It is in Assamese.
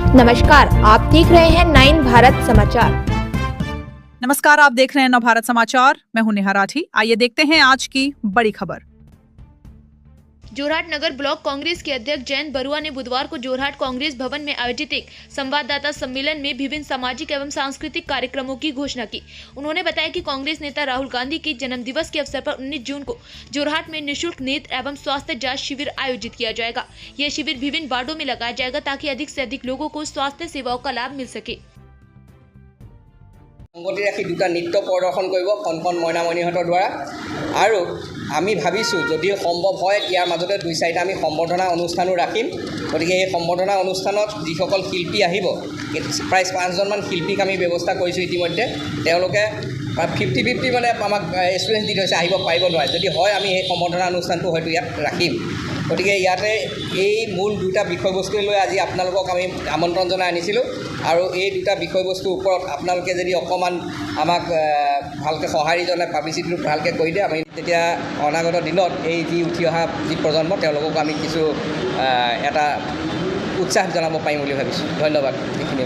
नमस्कार, आप देख रहे हैं 9 भारत समाचार। नमस्कार, आप देख रहे हैं नवभारत समाचार। मैं हूं नेहा राठी। आइए देखते हैं आज की बड़ी खबर। जोरहाट नगर ब्लॉक कांग्रेस के अध्यक्ष जयंत बरुआ ने बुधवार को जोरहाट कांग्रेस भवन में आयोजित एक संवाददाता सम्मेलन में विभिन्न सामाजिक एवं सांस्कृतिक कार्यक्रमों की घोषणा की। उन्होंने बताया कि कांग्रेस नेता राहुल गांधी के जन्म दिवस के अवसर पर 19 जून को जोरहाट में निःशुल्क नेत्र एवं स्वास्थ्य जांच शिविर आयोजित किया जाएगा। यह शिविर विभिन्न वार्डों में लगाया जाएगा ताकि अधिक से अधिक लोगों को स्वास्थ्य सेवाओं का लाभ मिल सके। সংগতি ৰাখি দুটা নৃত্য প্ৰদৰ্শন কৰিব কণকণ মইনামণিহঁতৰ দ্বাৰা আৰু আমি ভাবিছোঁ যদি সম্ভৱ হয় ইয়াৰ মাজতে 2-4টা আমি সম্বৰ্ধনা অনুষ্ঠানো ৰাখিম। গতিকে এই সম্বৰ্ধনা অনুষ্ঠানত যিসকল শিল্পী আহিব প্ৰায় 5জনমান শিল্পীক আমি ব্যৱস্থা কৰিছোঁ ইতিমধ্যে। তেওঁলোকে 50-50 মানে আমাক এক্সপিৰিয়েঞ্চ দি থৈছে আহিব পাৰিব নোৱাৰে। যদি হয় আমি এই সম্বৰ্ধনা অনুষ্ঠানটো হয়তো ইয়াত ৰাখিম। গতিকে ইয়াতে এই মূল দুটা বিষয়বস্তুলৈ লৈ আজি আপোনালোকক আমি আমন্ত্ৰণ জনাই আনিছিলোঁ আৰু এই দুটা বিষয়বস্তুৰ ওপৰত আপোনালোকে যদি অকণমান আমাক ভালকৈ সঁহাৰি জনাই পাব্লিচিটিটো ভালকৈ কৰি দিয়ে আমি তেতিয়া অনাগত দিনত এই যি উঠি অহা যি প্ৰজন্ম তেওঁলোকক আমি কিছু এটা উৎসাহ জনাব পাৰিম বুলি ভাবিছোঁ। ধন্যবাদ। এইখিনি